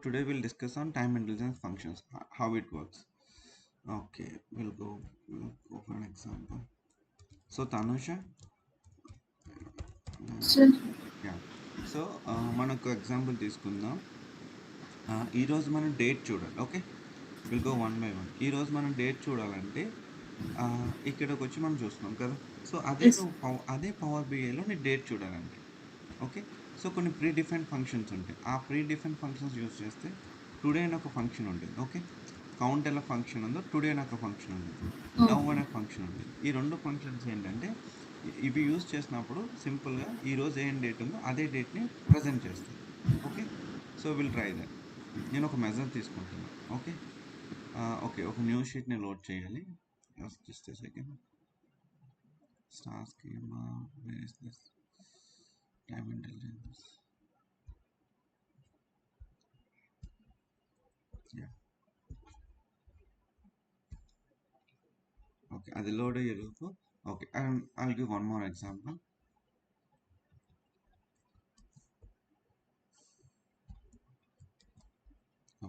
today we'll discuss on time intelligence functions, how it works. Okay, we'll go for an example. So Tanusha, So, yeah. So మనకు example తీసుకుందాం. ఈరోజు మనం date చూడాలి. Okay, will go one by one. ఈరోజు మనం date చూడాలంటే ఇక్కడికి వచ్చి మనం చూస్తున్నాం కదా. సో అదే yes, అదే పవర్ బిఐలో నీ డేట్ చూడాలంటే ఓకే. సో కొన్ని ప్రీ డిఫైన్డ్ ఫంక్షన్స్ ఉంటాయి. ఆ ప్రీ డిఫైన్డ్ ఫంక్షన్స్ యూస్ చేస్తే టుడే అని ఒక ఫంక్షన్ ఉంటుంది. ఓకే, కౌంట్ ఎలా ఫంక్షన్ ఉందో టుడే అని ఒక ఫంక్షన్ ఉంటుంది, నవ్ okay. అనే ఫంక్షన్ ఉంటుంది. ఈ రెండు ఫంక్షన్స్ ఏంటంటే ఇవి యూస్ చేసినప్పుడు సింపుల్గా ఈరోజు ఏం డేట్ ఉందో అదే డేట్ని ప్రజెంట్ చేస్తుంది. Okay, so will try that. నేను ఒక మెజర్ తీసుకుంటున్నాను. ఓకే, ఓకే, ఒక న్యూ షీట్ని లోడ్ చేయాలి. Just second. Star schema, where is this time intelligence. Yeah, okay, అది లోడ్ అయ్యేలోపు okay, I'll give one more example.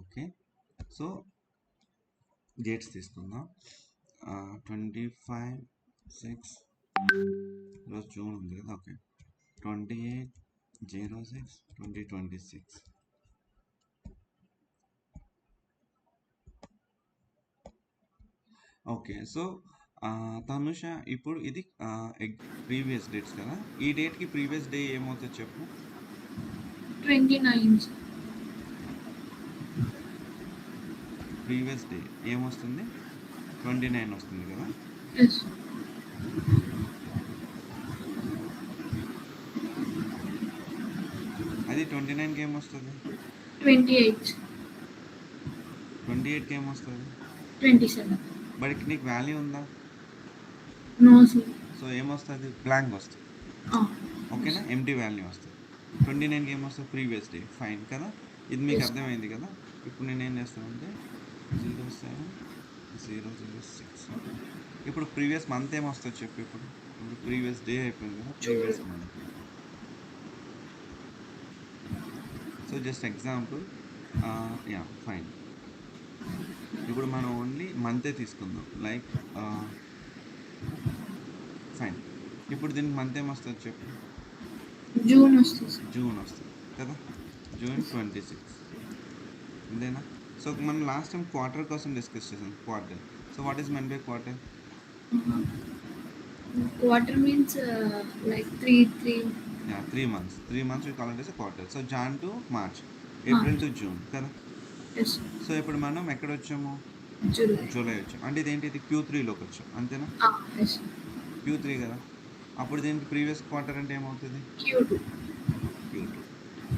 Okay, so dates తీసుకుందాం. 25/6, ఈరోజు జూన్ ఉంది కదా. ఓకే, 28/06/2026. ఓకే, సో తనుష, ఇప్పుడు ఇది ప్రీవియస్ డేట్స్ కదా. ఈ డేట్కి ప్రీవియస్ డే ఏమవుతుంది చెప్పు. 29. ప్రీవియస్ డే ఏమొస్తుంది? 29 వస్తుంది కదా. Yes, అది 29కి ఏమొస్తుంది? 28, 28కి ఏమొస్తుంది? 27. బట్ నీకు వాల్యూ ఉందా? No, sir. సో ఏమొస్తుంది? బ్లాంక్ వస్తుంది. Ah, ఓకేనా, yes, ఎంటీ వాల్యూ వస్తుంది. 29కి ఏమొస్తుంది? Previous day. ఫైన్ కదా, ఇది మీకు yes. అర్థమైంది కదా. ఇప్పుడు నేను ఏం చేస్తానంటే 07/006. ఇప్పుడు ప్రీవియస్ మంత్ ఏమొస్తుంది చెప్పు. ఇప్పుడు ప్రీవియస్ డే అయిపోయింది కదా, previous June. Month. So just example. Yeah, fine. ఇప్పుడు మనం ఓన్లీ మంతే తీసుకుందాం. Like fine. ఇప్పుడు దీనికి మంత్ ఏమొస్తుంది చెప్పు. June వస్తుంది. జూన్ వస్తుంది కదా. జూన్ 26 అంతేనా. సో మనం లాస్ట్ టైం క్వార్టర్ కోసం డిస్కస్ చేసాం, quarter. So what is men by quarter? Quarter means like three. Yeah, 3 months. 3 months we call it as a quarter. So Jan to March, April March. To June కదా. Yes, so ఇప్పుడు మనం ఎక్కడ వచ్చాము? July. July వచ్చాం. అంటే ఇదేంటి, ఇది Q3లోకి వచ్చాం అంతేనా. Ah, yes. Q3 కదా. అప్పుడు దీనికి ప్రీవియస్ క్వార్టర్ అంటే ఏమవుతుంది? Q2. Q2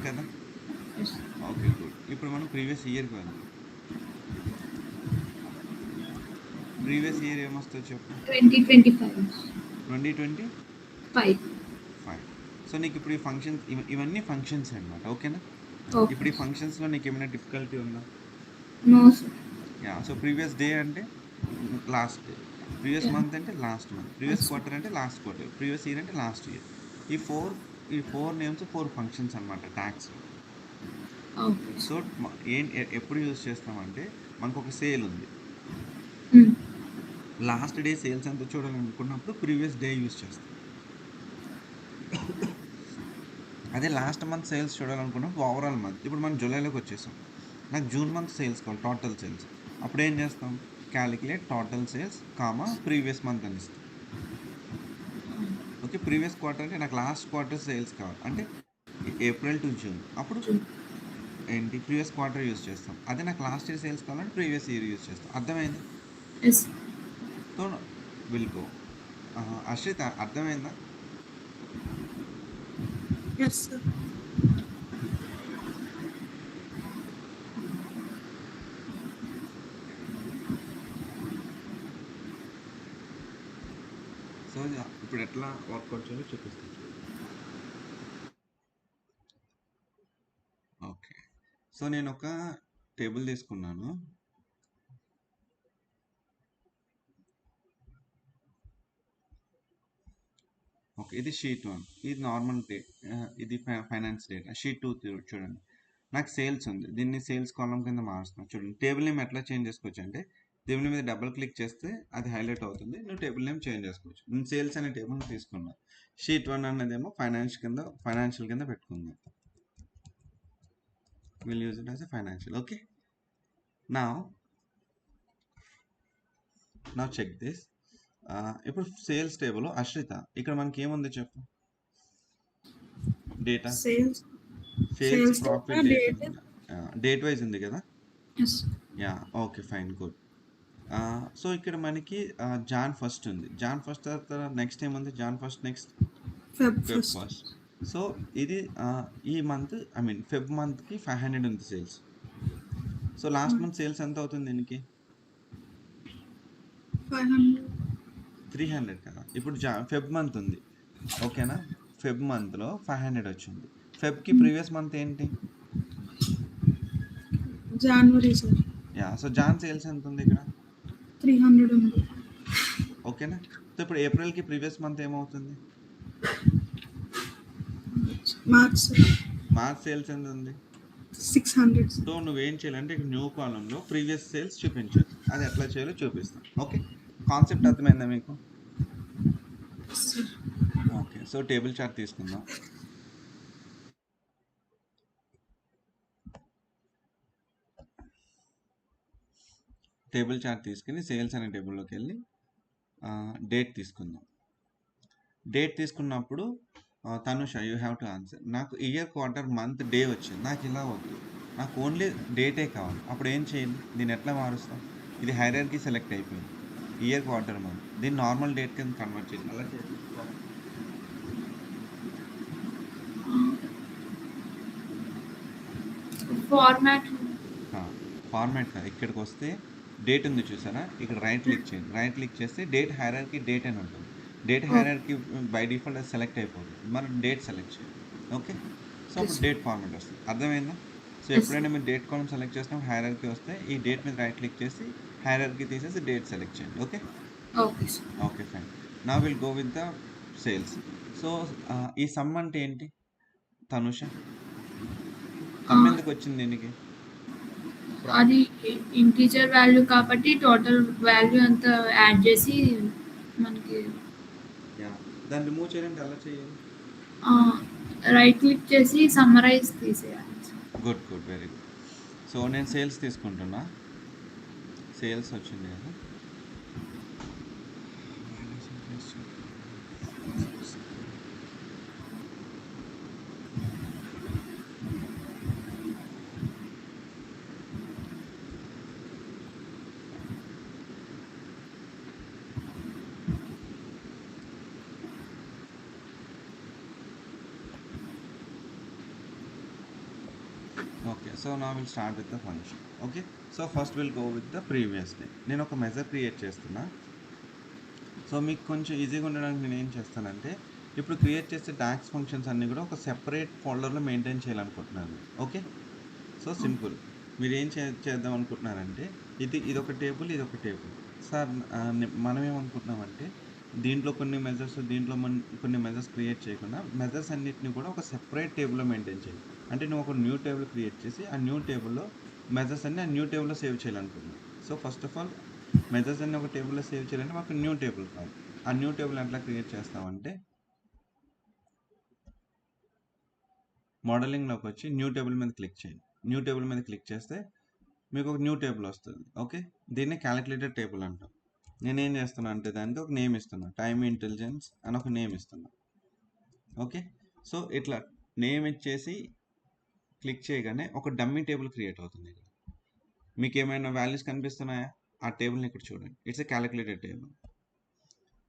కదా. Yes. Okay, good. ఇప్పుడు మనం ప్రీవియస్ ఇయర్కి వెళ్దాం. ప్రీవియస్ ఇయర్ ఏమొస్తుంది చెప్పు. 2025. 2025. 5. సో నీకు ఇప్పుడు ఈ ఫంక్షన్స్, ఇవన్నీ ఫంక్షన్స్ అనమాట. ఓకేనా. ఇప్పుడు Okay. ఈ ఫంక్షన్స్లో నీకు ఏమైనా డిఫికల్టీ ఉందా? No, sir. Yeah, so previous day అంటే last day, previous Yeah. Month అంటే last month, previous Yes. Quarter అంటే లాస్ట్ క్వార్టర్, ప్రీవియస్ ఇయర్ అంటే లాస్ట్ ఇయర్. ఈ ఫోర్ నేమ్స్ 4 ఫంక్షన్స్ అనమాట ట్యాక్స్లో. Okay. సో ఎప్పుడు యూజ్ చేస్తామంటే మనకు ఒక సేల్ ఉంది, Hmm. లాస్ట్ డే సేల్స్ ఎంత చూడాలనుకున్నప్పుడు ప్రీవియస్ డే యూజ్ చేస్తాం. అదే లాస్ట్ మంత్ సేల్స్ చూడాలనుకున్నప్పుడు ఓవరాల్ మంత్. ఇప్పుడు మనం జూలైలోకి వచ్చేసాం, నాకు జూన్ మంత్ సేల్స్ కావాలి, టోటల్ సేల్స్. అప్పుడు ఏం చేస్తాం? Calculate total sales comma previous month అని ఇస్తాం. ఓకే, ప్రీవియస్ క్వార్టర్ అంటే నాకు లాస్ట్ క్వార్టర్ సేల్స్ కావాలి, అంటే ఏప్రిల్ టు జూన్. అప్పుడు June. ఏంటి, ప్రీవియస్ క్వార్టర్ యూజ్ చేస్తాం. అదే నాకు లాస్ట్ ఇయర్ సేల్స్ కావాలంటే ప్రీవియస్ ఇయర్ యూజ్ చేస్తాం. అర్థమైంది? Yes. So will go. Ashrith, అర్థమైందా? Yes, sir. సో ఇప్పుడు ఎట్లా వర్కౌట్ చేయాలో చూపిస్తాను. ఓకే, సో నేను ఒక టేబుల్ తీసుకున్నాను. ఓకే, ఇది షీట్ 1, ఇది నార్మల్ డే, ఇది ఫైనాన్స్ డేటా. షీట్ 2 చూడండి. నాకు సేల్స్ ఉంది, దీన్ని సేల్స్ కాలం కింద మారుస్తున్నాను. చూడండి టేబుల్ నేమ్ ఎట్లా చేంజ్ చేసుకోవచ్చు అంటే టేబుల్ మీద డబుల్ క్లిక్ చేస్తే అది హైలైట్ అవుతుంది, నువ్వు టేబుల్ నేమ్ చేంజ్ చేసుకోవచ్చు. నేను సేల్స్ అనే టేబుల్ తీసుకున్నా, షీట్ 1 అన్నదేమో ఫైనాన్షియల్ కింద పెట్టుకుందాం. Will use it as a financial. Okay, నా చెక్ దిస్. ఇప్పుడు సేల్స్ టేబుల్ అశ్రిత, ఇక్కడ మనకి ఏముంది చెప్పు, data sales sales data, profit date date. Date wise ఉంది కదా. Yes. Yeah, okay fine, good. So ఇక్కడ మనకి జాన్ ఫస్ట్ ఉంది, జాన్ ఫస్ట్ తర్వాత నెక్స్ట్ ఏముంది, Jan first next Feb Feb 1st. First. So ఇది ఈ మంత్ ఫెబ్ మంత్కి 500 ఉంది sales. So last month sales ఎంత అవుతుంది దీనికి, 500. 300 కదా. ఇప్పుడు ఫెబ్ మంత్ ఉంది, ఓకేనా. ఫెబ్ మంత్లో 500 వచ్చింది. ఫెబ్కి ప్రీవియస్ మంత్ ఏంటి, January, sir. Yeah. So Jan sales ఎంత ఉంది ఇక్కడ, 300 ఉంది. ఓకేనా. సో ఇప్పుడు ఏప్రిల్కి ప్రీవియస్ మంత్ ఏమవుతుంది, March, sir. మార్చ్ సేల్స్ ఎంత ఉంది. 600, sir. సో నువ్వేం చేయాలంటే ఇక్కడ న్యూ కాలంలో ప్రీవియస్ సేల్స్ చూపించాలి, అది ఎట్లా చేయాలో చూపిస్తాం. ఓకే, కాన్సెప్ట్ అర్థమైందా మీకు. Sir. Okay, so table chart తీసుకుందాం. టేబుల్ చార్ట్ తీసుకుని సేల్స్ అనే టేబుల్లోకి వెళ్ళి డేట్ తీసుకుందాం. డేట్ తీసుకున్నప్పుడు Tanusha you have to answer. నాకు ఇయర్, క్వార్టర్, మంత్, డే వచ్చింది, నాకు ఇలా వద్దు, నాకు ఓన్లీ డేటే కావాలి. అప్పుడు ఏం చేయాలి, దీన్ని ఎట్లా మారుస్తాం, ఇది హైరార్కీ సెలెక్ట్ అయిపోయింది, ఇయర్, క్వార్టర్, మంత్, దీన్ని నార్మల్ డేట్ కింద కన్వర్ట్ చేయాలి. అలా చేయాలి. ఫార్మాట్ కాదు, ఇక్కడికి వస్తే డేట్ ఉంది చూసారా, ఇక్కడ రైట్ క్లిక్ చేయండి, రైట్ క్లిక్ చేస్తే డేట్ హైరార్కీ డేట్ అని ఉంటుంది. డేట్ హైరార్కీ బై డిఫాల్ట్ అది సెలెక్ట్ అయిపోతుంది, మనం డేట్ సెలెక్ట్ చేయాలి. ఓకే, సో అప్పుడు డేట్ ఫార్మాట్ వస్తుంది, అర్థమైందా. సో ఎప్పుడైనా మీరు డేట్ కాలం సెలెక్ట్ చేసినప్పుడు హైరార్కీ వస్తే ఈ డేట్ మీద రైట్ క్లిక్ చేసి హైరార్కీ తీసేసి డేట్ సెలెక్ట్ చేయండి. Okay, Okay, sir. Okay fine. నా will go with the sales. So ఈ సమ్ అంటే ఏంటి తనుష, సమ్ ఎందుకు వచ్చింది దీనికి, అది ఇంటీజర్ వాల్యూ కాబట్టి టోటల్ వాల్యూ అంతా యాడ్ చేసి మనకి దాన్ని రిమూవ్ చేయాలంటే ఎలా చేయాలి, రైట్ క్లిక్ చేసి సమ్మరైజ్ తీసేయాలి. Good good, very good. So నేను సేల్స్ తీసుకుంటున్నా, సేల్స్ వచ్చింది కదా. ఓకే, సో నా will start with the function. Okay, so first will go with the previous day. నేను ఒక మెజర్ క్రియేట్ చేస్తున్నా. సో మీకు కొంచెం ఈజీగా ఉండడానికి నేను ఏం చేస్తానంటే ఇప్పుడు క్రియేట్ చేసే డాక్స్ ఫంక్షన్స్ అన్నీ కూడా ఒక సెపరేట్ ఫోల్డర్లో మెయింటైన్ చేయాలనుకుంటున్నాను. Okay, so simple. మీరు ఏం చేద్దాం అనుకుంటున్నారంటే ఇది ఒక టేబుల్, ఇది ఒక టేబుల్. సార్ మనం ఏమనుకుంటున్నామంటే దీంట్లో కొన్ని మెజర్స్, దీంట్లో కొన్ని మెజర్స్ క్రియేట్ చేయకుండా మెజర్స్ అన్నిటిని కూడా ఒక సెపరేట్ టేబుల్లో మెయింటైన్ చేయాలి. అంటే నువ్వు ఒక న్యూ టేబుల్ క్రియేట్ చేసి ఆ న్యూ టేబుల్లో మెజర్స్ అన్ని ఆ న్యూ టేబుల్లో సేవ్ చేయాలనుకుంటున్నాను. So first of all measures అన్ని ఒక టేబుల్లో సేవ్ చేయాలంటే మాకు న్యూ టేబుల్ కావాలి. ఆ న్యూ టేబుల్ ఎట్లా క్రియేట్ చేస్తామంటే మోడలింగ్లోకి వచ్చి న్యూ టేబుల్ మీద క్లిక్ చేయండి. న్యూ టేబుల్ మీద క్లిక్ చేస్తే మీకు ఒక న్యూ టేబుల్ వస్తుంది. ఓకే, దీన్ని క్యాలిక్యులేటర్ టేబుల్ అంటాం. నేనేం చేస్తున్నా అంటే దానికి ఒక నేమ్ ఇస్తున్నా, టైమ్ ఇంటెలిజెన్స్ అని ఒక నేమ్ ఇస్తున్నా. ఓకే, సో ఇట్లా నేమ్ ఇచ్చేసి క్లిక్ చేయగానే ఒక డమ్మీ టేబుల్ క్రియేట్ అవుతుంది. ఇక్కడ మీకు ఏమైనా వాల్యూస్ కనిపిస్తున్నాయా, ఆ టేబుల్ని ఇక్కడ చూడండి, ఇట్స్ ఏ క్యాలిక్యులేటర్ టేబుల్.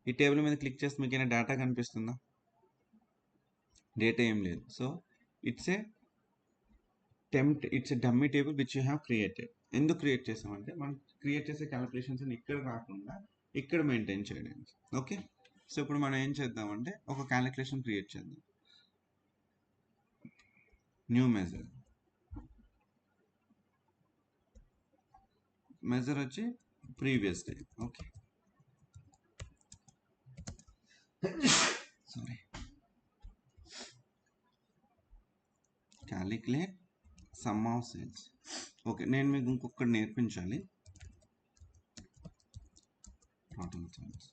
ఈ టేబుల్ మీద క్లిక్ చేస్తే మీకు ఏమైనా డేటా కనిపిస్తుందా, డేటా ఏం లేదు. So it's a dummy table which you have created. ఎందుకు క్రియేట్ చేసామంటే మనం క్రియేట్ చేసే క్యాలిక్యులేషన్స్ ఇక్కడ కాకుండా ఇక్కడ మెయింటైన్ చేయడానికి. ఓకే, సో ఇప్పుడు మనం ఏం చేద్దామంటే ఒక క్యాలిక్యులేషన్ క్రియేట్ చేద్దాం. న్యూ మెజర్ వచ్చి previous day. Okay, sorry, calculate some of sales. Okay, నేను మీకు ఇంకొకటి నేర్పించాలి. Total sales.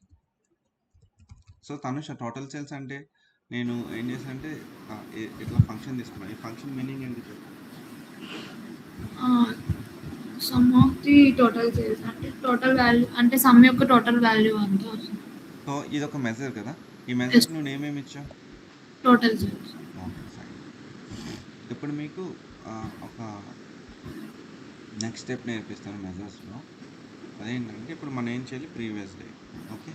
So Tanusha, total sales అంటే నేను ఏం చేశాను అంటే ఇట్లా ఫంక్షన్ తీసుకున్నాను. ఈ ఫంక్షన్ మీనింగ్ ఏంటి చెప్పు. Some of the total sales అంటే టోటల్ వాల్యూ అంటే సమ్ యొక్క టోటల్ వాల్యూ అంతా వస్తుంది. సో ఇది ఒక మెజర్ కదా, ఈ మెజర్కి నువ్వు ఏమేమి ఇచ్చావు? Total sales. Okay fine. ఇప్పుడు మీకు ఒక నెక్స్ట్ స్టెప్ నేర్పిస్తాను మెజర్స్లో. అదేంటంటే ఇప్పుడు మనం ఏం చేయాలి, ప్రీవియస్ డే. ఓకే,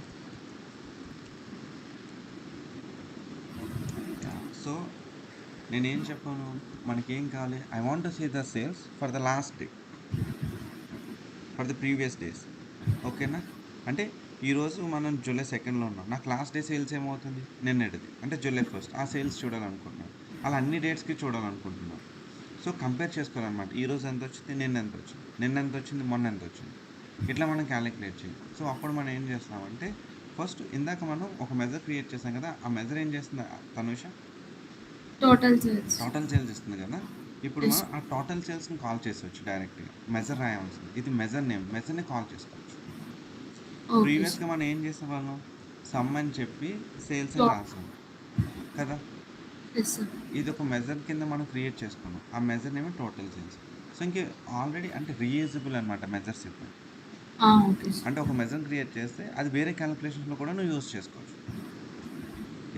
సో నేనేం చెప్పాను, మనకేం కావాలి, I want to see the sales for the last day, for the previous days. ఓకేనా? అంటే ఈరోజు మనం జూలై 2nd ఉన్నాం, నాకు లాస్ట్ డే సేల్స్ ఏమవుతుంది, నిన్నటిది అంటే జూలై 1st, ఆ సేల్స్ చూడాలనుకుంటున్నాను. అలా అన్ని డేట్స్కి చూడాలనుకుంటున్నాను. సో కంపేర్ చేసుకోవాలన్నమాట, ఈరోజు ఎంత వచ్చింది, నిన్న ఎంత వచ్చింది, నిన్న ఎంత వచ్చింది, మొన్న ఎంత వచ్చింది, ఇట్లా మనం క్యాలిక్యులేట్ చేయాలి. సో అప్పుడు మనం ఏం చేస్తామంటే ఫస్ట్ ఇందాక మనం ఒక మెజర్ క్రియేట్ చేసాం కదా, ఆ మెజర్ ఏం చేస్తుంది Tanusha, total sales. Total sales ఇస్తుంది కదా. ఇప్పుడు మనం ఆ టోటల్ సేల్స్ని కాల్ చేసవచ్చు డైరెక్ట్గా, మెజర్ రాయాల్సింది, ఇది మెజర్ నేమ్, మెజర్ని కాల్ చేసుకోవచ్చు. ప్రీవియస్గా మనం ఏం చేసేవాళ్ళం, సమ్ అని చెప్పి సేల్స్ అని రాసాం కదా. ఇది ఒక మెజర్ కింద మనం క్రియేట్ చేసుకున్నాం, ఆ measure name total sales. So ఇంక ఆల్రెడీ అంటే రీయూజబుల్ అనమాట మెజర్స్. ఇప్పుడు అంటే ఒక మెజర్ క్రియేట్ చేస్తే అది వేరే క్యాలిక్యులేషన్స్లో కూడా నువ్వు యూజ్ చేసుకోవచ్చు.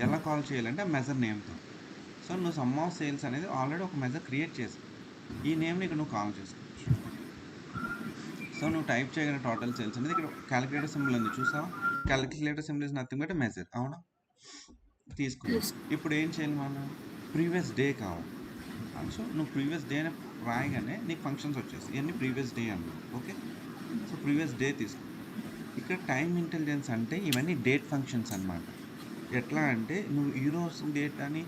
ఎలా కాల్ చేయాలంటే ఆ మెజర్ నేమ్తో. సో నువ్వు సమ్ ఆఫ్ సేల్స్ అనేది ఆల్రెడీ ఒక మెజర్ క్రియేట్ చేసి ఈ నేమ్ని ఇక్కడ నువ్వు కాల్ చేసుకోవచ్చు. సో నువ్వు టైప్ చేయగల టోటల్ సేల్స్ అనేది ఇక్కడ క్యాలిక్యులేటర్ సింబల్ ఉంది, చూసావా? Calculator symbol is nothing but measure, అవునా? తీసుకో. ఇప్పుడు ఏం చేయాలి, మనం ప్రీవియస్ డే కావాలి. సో నువ్వు ప్రీవియస్ డే రాయగానే నీకు ఫంక్షన్స్ వచ్చేసి ఇవన్నీ ప్రీవియస్ డే అన్నావు. ఓకే, సో ప్రీవియస్ డే తీసుకో. ఇక్కడ టైమ్ ఇంటెలిజెన్స్ అంటే ఇవన్నీ డేట్ ఫంక్షన్స్ అన్నమాట. ఎట్లా అంటే నువ్వు ఈరోజు డేట్ అని,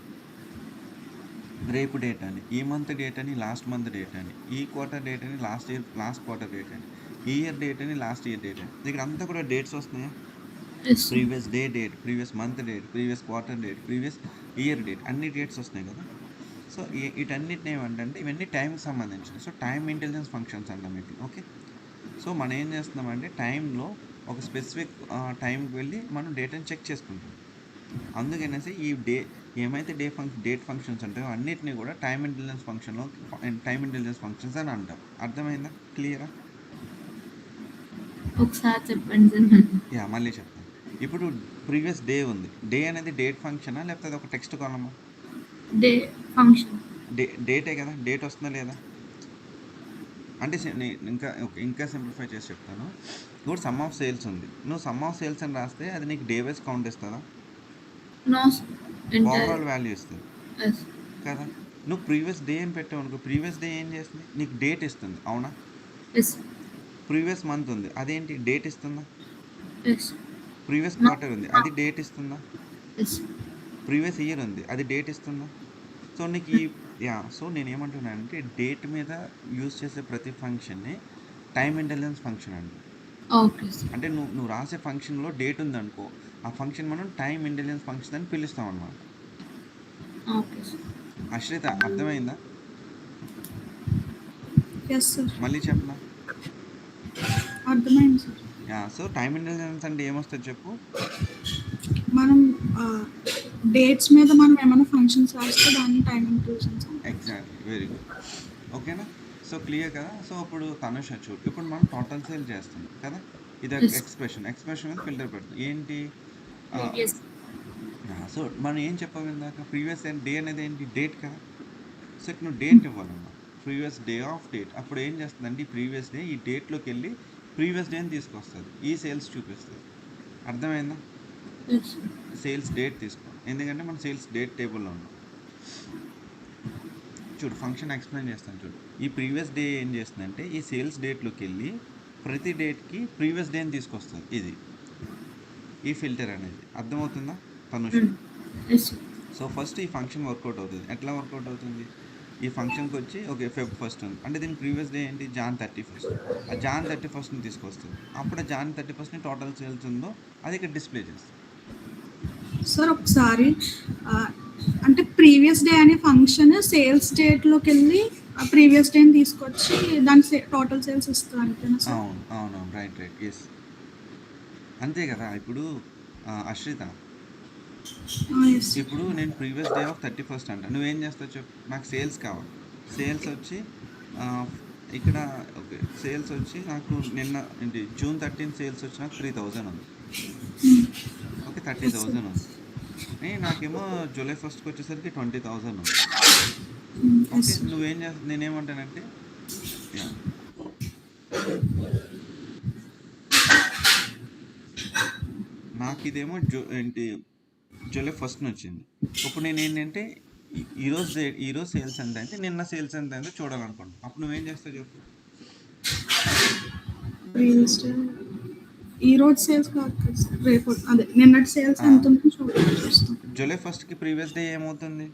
రేపు డేట్ అని, ఈ మంత్ డేట్ అని, లాస్ట్ మంత్ డేట్ అని, ఈ క్వార్టర్ డేట్ అని, లాస్ట్ క్వార్టర్ డేట్ అని, ఈ ఇయర్ డేట్ అని, లాస్ట్ ఇయర్ డేట్ అని, ఇక్కడ అంతా కూడా డేట్స్ వస్తున్నాయా? Previous day date, previous month date, previous quarter date, previous year date, అన్ని డేట్స్ వస్తున్నాయి కదా. సో వీటన్నిటిని ఏమంటే ఇవన్నీ టైంకి సంబంధించినవి. సో టైమ్ ఇంటెలిజెన్స్ ఫంక్షన్స్ అంటాం వీటిని. ఓకే, సో మనం ఏం చేస్తున్నామంటే టైంలో ఒక స్పెసిఫిక్ టైంకి వెళ్ళి మనం డేటాని చెక్ చేసుకుంటాం. అందుకనేసి ఈ ఏమైతే డేట్ ఫంక్షన్స్ ఉంటాయో అన్నిటిని కూడా టైమ్ ఇంటెలిజెన్స్ ఫంక్షన్స్ అని అంటాం. అర్థమైందా? క్లియరా? ఒకసారి చెప్పండి. యా, మళ్ళీ చెప్తాను. ఇప్పుడు ప్రీవియస్ డే ఉంది, డే అనేది డేట్ ఫంక్షనా లేకపోతే అది ఒక టెక్స్ట్ కాలమా? Day function. డేటే కదా, డేట్ వస్తుందా లేదా అంటే ఇంకా సింప్లిఫై చేసి చెప్తాను. ఇప్పుడు సమ్ ఆఫ్ సేల్స్ ఉంది, నువ్వు సమ్ ఆఫ్ సేల్స్ అని రాస్తే అది నీకు డే వైజ్ కౌంట్ ఇస్తుందా? ఓవరాల్ వాల్యూ ఇస్తుంది కదా. నువ్వు ప్రీవియస్ డే అని పెట్టావు అనుకో, ప్రీవియస్ డే ఏం చేస్తుంది, నీకు డేట్ ఇస్తుంది, అవునా? ప్రీవియస్ మంత్ ఉంది, అదేంటి డేట్ ఇస్తుందా? ప్రీవియస్ క్వార్టర్ ఉంది, అది డేట్ ఇస్తుందా? ప్రీవియస్ ఇయర్ ఉంది, అది డేట్ ఇస్తుందా? సో నీకు సో నేను ఏమంటున్నానంటే డేట్ మీద యూజ్ చేసే ప్రతి ఫంక్షన్ని టైమ్ ఇంటెలిజెన్స్ ఫంక్షన్ అండి. అంటే నువ్వు రాసే ఫంక్షన్లో డేట్ ఉందనుకో, ఆ ఫంక్షన్ మనం టైమ్ ఇంటెలిజెన్స్ ఫంక్షన్ అని పిలుస్తాం అన్నమాట. అశ్రిత, అర్థమైందా? మళ్ళీ చెప్పనా? అర్థమైంది sir. Yeah, so time intelligence అంటే ఏమొస్తుంది చెప్పు. మనం డేట్స్ మీద మనం ఏమైనా ఫంక్షన్స్ రాస్తే దాన్ని time intelligence. Exactly, very good. ఓకేనా? సో క్లియర్ కదా. సో ఇప్పుడు తనుష చూడు, ఇప్పుడు మనం టోటల్ సేల్ చేస్తున్నాం కదా, ఇది ఎక్స్ప్రెషన్ మీద ఫిల్టర్ పెడుతుంది ఏంటి. సో మనం ఏం చెప్పాము ఇందాక, ప్రీవియస్ డే అనేది ఏంటి, డేట్ కదా. సో ఇక్కడ నువ్వు డేట్ ఇవ్వాలమ్మా, ప్రీవియస్ డే ఆఫ్ డేట్. అప్పుడు ఏం చేస్తుందంటే ఈ ప్రీవియస్ డే ఈ డేట్లోకి వెళ్ళి ప్రీవియస్ డేని తీసుకొస్తుంది, ఈ సేల్స్ చూపిస్తుంది. అర్థమైందా? సేల్స్ డేట్ తీసుకో, ఎందుకంటే మనం సేల్స్ డేట్ టేబుల్లో ఉన్నాం. చూడు, ఫంక్షన్ ఎక్స్ప్లెయిన్ చేస్తాను చూడు. ఈ ప్రీవియస్ డే ఏం చేస్తుందంటే ఈ సేల్స్ డేట్లోకి వెళ్ళి ప్రతి డేట్కి ప్రీవియస్ డేని తీసుకొస్తుంది, ఇది ఈ ఫిల్టర్ అనేది. అర్థమవుతుందా తనుష? సో ఫస్ట్ ఈ ఫంక్షన్ వర్కౌట్ అవుతుంది. ఎట్లా వర్కౌట్ అవుతుంది, ఈ ఫంక్షన్కి వచ్చి ఓకే Feb 1st ఉంది అంటే దీని ప్రీవియస్ డే ఏంటి, Jan 31st. ఆ Jan 31st తీసుకొస్తుంది, అప్పుడు Jan 31st టోటల్ సేల్స్ ఉందో అది ఇక్కడ డిస్ప్లే చేస్తుంది. సార్ ఒకసారి అంటే ప్రీవియస్ డే అనే ఫంక్షన్ సేల్స్ డేట్లోకి వెళ్ళి ఆ ప్రీవియస్ డేని తీసుకొచ్చి దాని టోటల్ సేల్స్ ఇస్తా అంతేనా సార్? అవునవును. రైట్. యెస్. అంతే కదా! ఇప్పుడు అశ్రిత, ఎస్. ఇప్పుడు నేను ప్రీవియస్ డే ఆఫ్ 31st అంటా. నువ్వేం చేస్తావు చెప్పు? నాకు సేల్స్ కావాలి. సేల్స్ వచ్చి ఆహ్, ఇక్కడ ఓకే. సేల్స్ వచ్చి నాకు నిన్న ఏంటి జూన్ 13 సేల్స్ వచ్చి నాకు 3000 ఉంది. ఓకే. Yes sir. 30,000 ఉంది. నాకేమో జూలై 1st వచ్చేసరికి 20,000 ఉంది. Yes okay. సార్. నువ్వేం నేనేమంటానంటే యాహ్! నాకిదేమో జూలై 1st వచ్చింది. ఇప్పుడు నేనేంటంటే ఈరోజు సేల్స్ ఎంత అంటే నిన్న సేల్స్ ఎంత అయిందో చూడాలనుకుంటున్నా. అప్పుడు నువ్వేం చేస్తావు చెప్పు? ప్రీవియస్ డే ఈ రోజు సేల్స్ కాదు కదా సార్, రేపు అదే నిన్నటి సేల్స్ ఎంత ఉందో చూస్తాం. జూలై 1స్ట్‌కి ప్రీవియస్ డే ఏమవుతుంది?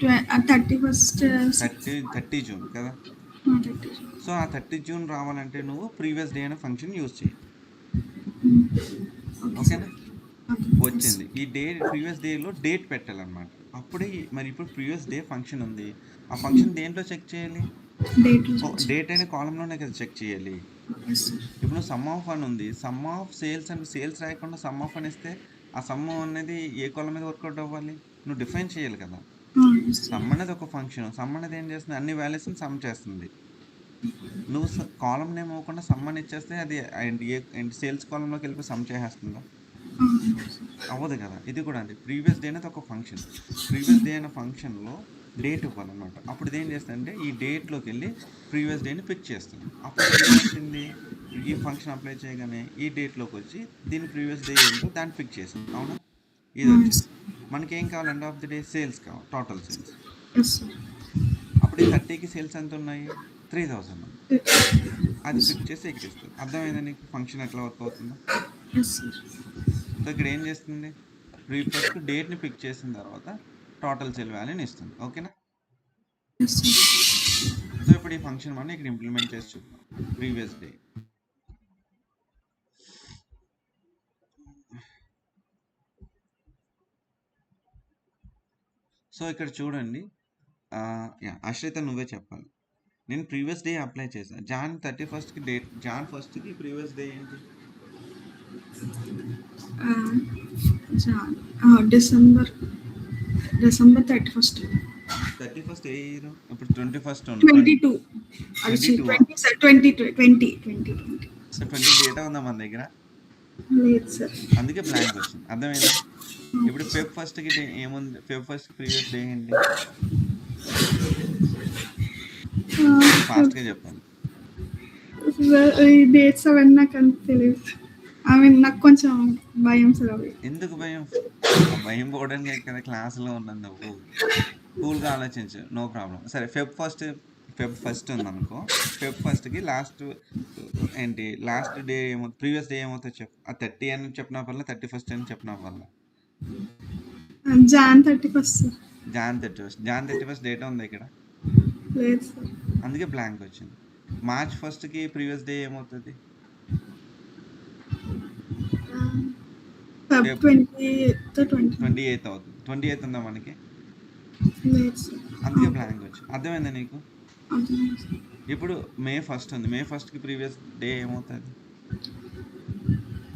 31st 30 జూన్ కదా! సో, ఆ 30 జూన్ రావాలంటే నువ్వు ప్రీవియస్ డే అనే ఫంక్షన్ యూజ్ చేయి. ఓకేనా? వచ్చింది. ఈ ప్రీవియస్ డేలో డేట్ పెట్టాలన్నమాట. అప్పుడే మరి ఇప్పుడు ప్రీవియస్ డే ఫంక్షన్ ఉంది. ఆ ఫంక్షన్ దేంట్లో చెక్ చేయాలి? డేట్ అనే కాలమ్‌లోనే కదా చెక్ చేయాలి. ఇప్పుడు సమ్ ఆఫ్ అని ఉంది. సమ్ ఆఫ్ సేల్స్ అని సేల్స్ రాయకుండా సమ్ ఆఫ్ అని ఇస్తే ఆ సమ్ అనేది ఏ కాలమ్ మీద వర్కౌట్ అవ్వాలి? నువ్వు డిఫైన్ చేయాలి కదా! సమ్ అనేది ఒక ఫంక్షన్. సమ్ అనేది ఏం చేస్తుంది? అన్ని వాల్యూస్‌ని సమ్ చేస్తుంది. నువ్వు కాలమ్ నేమ్ ఇవ్వకుండా సమ్ అని ఇచ్చేస్తే అది సేల్స్ కాలమ్‌లోకి వెళ్ళిపోయి సమ్ చేసేస్తుందా? అవ్వదు కదా! ఇది కూడా అంతే. ప్రీవియస్ డే అనేది ఒక ఫంక్షన్. ప్రీవియస్ డే అనే ఫంక్షన్‌లో డేట్ ఇవ్వాలన్నమాట. అప్పుడు ఇదేం చేస్తుందంటే ఈ డేట్‌లోకి వెళ్ళి ప్రీవియస్ డేని పిక్ చేస్తుంది. అప్పుడు ఏమొచ్చింది? ఈ ఫంక్షన్ అప్లై చేయగానే ఈ డేట్‌లోకి వచ్చి దీని ప్రీవియస్ డే ఏంటో దాన్ని పిక్ చేసింది. అవునా? ఇది వచ్చింది. మనకేం కావాలి? End of the day sales కావాలి. Total sales. అప్పుడు ఈ 30కి సేల్స్ ఎంత ఉన్నాయి? 3000 ఉంది. అది పిక్ చేసి ఎక్కిస్తుంది. అర్థమైందా నీకు ఫంక్షన్ ఎట్లా వర్క్ అవుతుందో? సో, ఇక్కడ ఏం చేస్తుంది? ఫస్ట్ డేట్‌ని పిక్ చేసిన తర్వాత టోటల్ సేల్ వాల్యూని ఇస్తుంది. ఓకేనా? సో, ఇప్పుడు ఈ ఫంక్షన్ మనం ఇక్కడ ఇంప్లిమెంట్ చేసి చూద్దాం. Previous day. సో, ఇక్కడ చూడండి. అశ్రిత నువ్వే చెప్పాలి. నేను ప్రీవియస్ డే అప్లై చేశాను. జాన్ 31స్ట్‌కి డేట్ జాన్ 1స్ట్‌కి ప్రీవియస్ డే ఏంటి? డిసెంబర్ 31st 31st ఏ ఇయర్? ఇప్పుడు 21st 22 సో, 20 డేటా ఉందా మన దగ్గర? లేదు సార్. అందుకే బ్లాంక్ వచ్చింది. అర్థమైందా? ఇప్పుడు ఫెబ్ 1స్ట్‌కి ఏముంది? ఫెబ్ 1స్ట్‌కి ప్రీవియస్ డే ఏంటి? ఫాస్ట్‌గా చెప్పాలి. ఈ డేట్స్ అవన్నీ నాకు అంత తెలియదు. నాకు కొంచెం భయం సార్ అవి. ఎందుకు భయం? భయం పోవడానికి కదా క్లాస్‌లో ఉన్నది నువ్వు. కూల్‌గా ఆలోచించు. No problem. సరే ఫెబ్ 1st ఉందనుకో. ఫెబ్ 1స్ట్‌కి లాస్ట్ డే ప్రీవియస్ డే ఏమవుతుందో చెప్పు. ఆ 30 అని చెప్పినా పర్లేదు, 31st అని చెప్పినా పర్లేదు. John 31st sir. John 31st data ఉందా ఇక్కడ? లేదు సార్. అందుకే బ్లాంక్ వచ్చింది. మార్చ్ 1స్ట్‌కి ప్రీవియస్ డే ఏమవుతుంది? ఫెబ్ 28th అవుతుంది. 28th ఉందా మనకి? లేదు సార్. అందుకే బ్లాంక్ వచ్చింది. అర్థమైందా నీకు? అర్థమైంది సార్. ఇప్పుడు మే 1st ఉంది. మే 1స్ట్‌కి ప్రీవియస్ డే ఏమవుతుంది?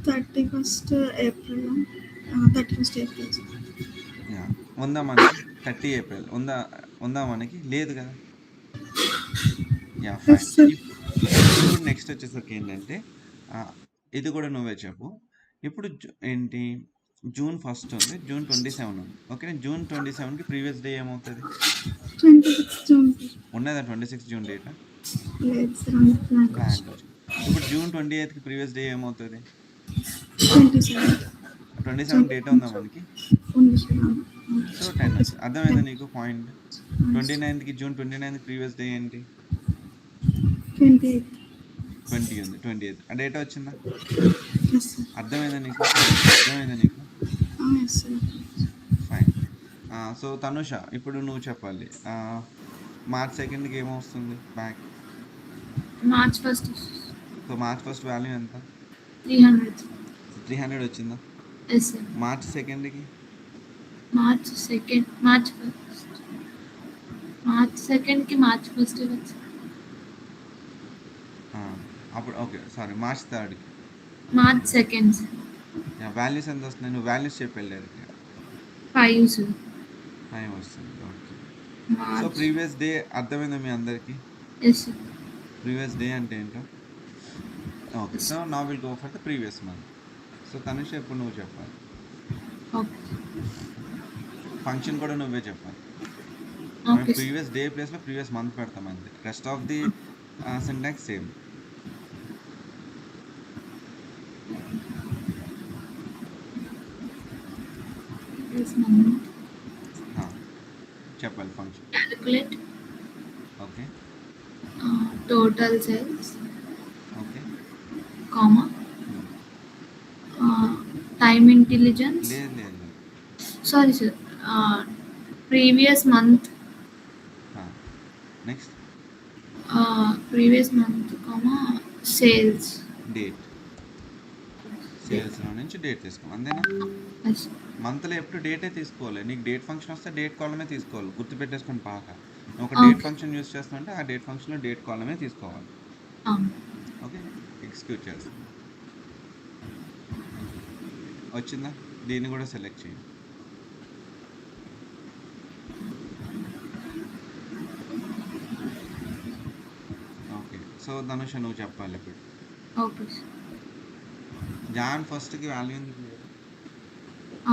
31st April sir. యాహ్! ఉందా మనకి? 30 ఏప్రిల్ ఉందా మనకి? లేదు కదా! యాహ్! ఫైన్. ఇప్పుడు నెక్స్ట్ వచ్చేసరికి ఏంటంటే ఇది కూడా నువ్వే చెప్పు. ఇప్పుడు జూన్ 1st ఉంది. జూన్ 27 ఉంది. ఓకే. జూన్ 27కి ప్రీవియస్ డే ఏమవుతుంది? 26 జూన్ సార్. ఉన్నదా 26 జూన్ డేటా? లేదు సార్. బ్లాంక్ వచ్చింది. ఇప్పుడు జూన్ 28కి ప్రీవియస్ డే ఏమవుతుంది? 27 డేటా ఉందా మనకి? ఉంది సార్. సో 10 వచ్చింది. అర్థమైందా నీకు పాయింట్? 29కి జూన్ 29కి ప్రీవియస్ డే ఏంటి? 28 20 ఉంది. 28 ఆ డేటా వచ్చిందా? Yes sir. అర్థమైందా నీకు? Yes sir. Fine. So Tanusha ఇప్పుడు నువ్వు చెప్పాలి. మార్చ్ 2కి ఏమొస్తుంది back? March 1st so March 1st value ఎంత? 300 వచ్చిందా? Yes sir. మార్చ్ 2కి? మార్చ్ 1st మార్చ్ 2కి మార్చ్ 1 వచ్చింది. అప్పుడు ఓకే సారీ మార్చ్ 3కి మార్చ్ 2 వాల్యూస్ ఎంత వస్తున్నాయి? నువ్వు వాల్యూస్ చెప్పి వెళ్ళారు 5 సార్. టైం వస్తుంది. Okay. So March previous day అర్థమైందా మీ అందరికి? Yes sir. ప్రీవియస్ డే అంటే ఏంటో? ఓకే. సో నా will go for the previous month. So Tanusha ఇప్పుడు నువ్వు చెప్పాలి. ఓకే ఫంక్షన్ కూడా నువ్వే చెప్పాలి. Okay sir. ప్రీవియస్ డే ప్లేస్లో ప్రీవియస్ మంత్ పెడతాం అంతే. Rest of the syntax same. చెప్పాలి function. Calculate okay total sales okay. Comma time intelligence లేదు లేదు లేదు. Sorry sir previous month next previous month comma sales date. సేల్స్లో నుంచి డేట్ తీసుకోవాలి అంతేనా? మంత్లో ఎప్పుడు డేటే తీసుకోవాలి. నీకు డేట్ ఫంక్షన్ వస్తే డేట్ కాలమే తీసుకోవాలి. గుర్తుపెట్టేసుకొని బాగా. నువ్వు ఒక డేట్ ఫంక్షన్ యూస్ చేస్తుంటే ఆ డేట్ ఫంక్షన్లో డేట్ కాలమే తీసుకోవాలి. ఓకే ఎగ్జిక్యూట్ చేస్తాం. వచ్చిందా? దీన్ని కూడా సెలెక్ట్ చేయండి. ఓకే సో ధనుష నువ్వు చెప్పాలి ఇప్పుడు. ఓకే జాన్ ఫస్ట్కి వాల్యూ ఎందుకు?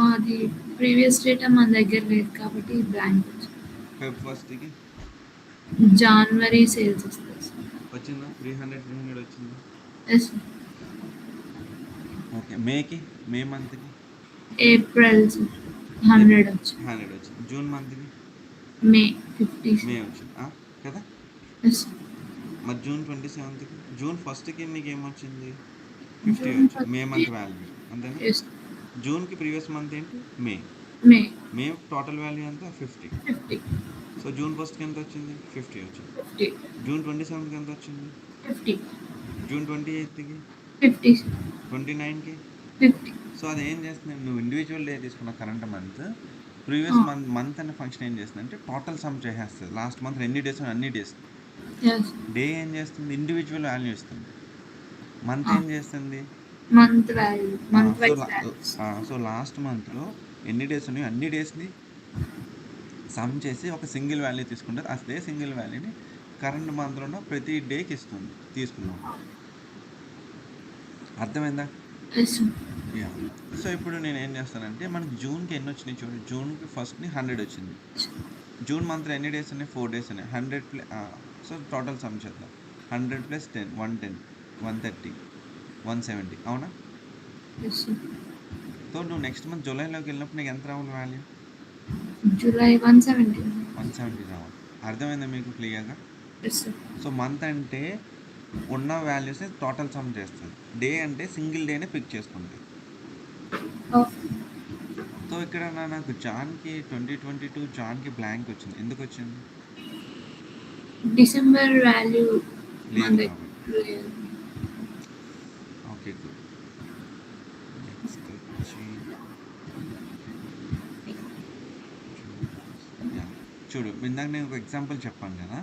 అది ప్రీవియస్ డేటా మన దగ్గర లేదు కాబట్టి బ్లాంక్ ఫెబ్ ఫస్ట్కి జనవరి సేల్స్ వస్తుంది సార్. వచ్చిందా? 300 వచ్చిందా? Yes okay. మేకి మే మంత్కి ఏప్రిల్ 100 వచ్చింది. 100 వచ్చింది. జూన్ మంత్కి మే 50 మే వచ్చింది కదా? ఎస్ మరి జూన్ 27కి జూన్ ఫస్ట్కి నీకు ఏమొచ్చింది? 50 వచ్చింది. మే మంత్ వాల్యూ అంతేనా? ఎస్ జూన్కి ప్రీవియస్ మంత్ ఏంటి? మే. మే మే టోటల్ వాల్యూ ఎంత? 50. 50 సో జూన్ ఫస్ట్కి ఎంత వచ్చింది? 50 వచ్చింది. 50 జూన్ 27కి ఎంత వచ్చింది? 50 జూన్ 28కి 50 29కి 50 సో అది ఏం చేస్తుంది? నువ్వు ఇండివిజువల్ డే తీసుకున్న కరెంట్ మంత్ ప్రీవియస్ మంత్ అనే ఫంక్షన్ ఏం చేస్తుంది అంటే టోటల్ సమ్ చేసేస్తుంది. లాస్ట్ మంత్ ఎన్ని డేస్ అన్ని డేస్. ఎస్ డే ఏం చేస్తుంది? ఇండివిజువల్ వాల్యూ ఇస్తుంది. మంత్ ఏం చేస్తుంది? Month value month wise values. So last మంత్లో ఎన్ని డేస్ ఉన్నాయో అన్ని డేస్ని సమ్ చేసి ఒక సింగిల్ వాల్యూ తీసుకుంటారు. అదే సింగిల్ వాల్యూని కరెంట్ మంత్లో ఉన్న ప్రతి డేకి ఇస్తుంది. తీసుకున్నాం. అర్థమైందా? Yes yeah. సో ఇప్పుడు నేను ఏం చేస్తానంటే మనకి జూన్కి ఎన్ని వచ్చినాయి చూడండి. జూన్కి ఫస్ట్ని 100 వచ్చింది. జూన్ మంత్లో ఎన్ని డేస్ ఉన్నాయి? 4 డేస్ ఉన్నాయి. 100 సో టోటల్ సమ్ చేద్దాం. 100 + 10 110 130 170 అవునా? ఎస్ సో నువ్వు నెక్స్ట్ మంత్ జూలైలోకి వెళ్ళినప్పుడు నీకు ఎంత రావాలి వాల్యూ? జూలై 170 170 రావాలి. అర్థమైందా మీకు క్లియర్గా? ఎస్ సో మంత్ అంటే ఉన్న వాల్యూస్ని టోటల్ సమ్ చేస్తుంది. డే అంటే సింగిల్ డేనే పిక్ చేసుకుంటుంది. సో ఇక్కడ నాకు జాన్కి 2022 జాన్కి బ్లాంక్ వచ్చింది. ఎందుకు వచ్చింది? డిసెంబర్ వాల్యూ మన లేదు దగ్గర కాబట్టి. లేదు. Okay good. నెక్స్ట్ వచ్చి చూడు ఇందాక నేను ఒక ఎగ్జాంపుల్ చెప్పాను కదా.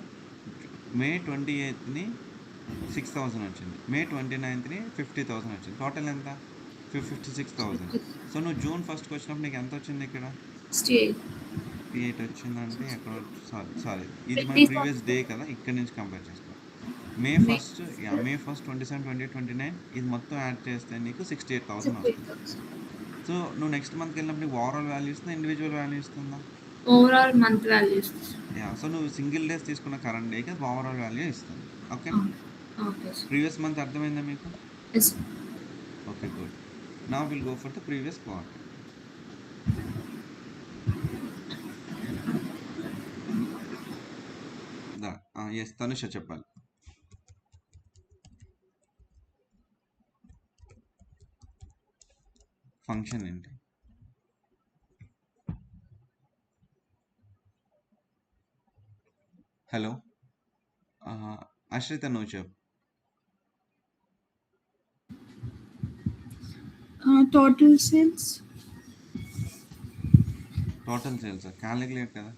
మే 28ని 6000 వచ్చింది. మే 29ని 50,000 వచ్చింది. టోటల్ ఎంత? 56,000. సో నువ్వు జూన్ ఫస్ట్కి వచ్చినప్పుడు నీకు ఎంత వచ్చింది? ఇక్కడ 8 వచ్చిందంటే ఎక్కడ? సారీ ఇది మన ప్రీవియస్ డే కదా, ఇక్కడ నుంచి కంపేర్ చేసుకో. మే ఫస్ట్ 27 28 29 ఇది మొత్తం యాడ్ చేస్తే నీకు 68,000 వస్తుంది. సో నువ్వు నెక్స్ట్ మంత్కి వెళ్ళినప్పుడు నీకు ఓవరాల్ వాల్యూ ఇస్తుందా, ఇండివిజువల్ వాల్యూ ఇస్తుందా? Overall month values. సో నువ్వు సింగిల్ డేస్ తీసుకున్న కరెంట్ డేకి ఓవరాల్ వాల్యూ ఇస్తుంది. ఓకే ఓకే ప్రీవియస్ మంత్ అర్థమైందా మీకు? Yes okay good. Now will go for the previous quarter. Yes Tanusha చెప్పాలి. ఫంక్షన్ ఏంటి? హలో అశ్రిత నువ్వు చెప్పు. Total sales total sales calculate కదా.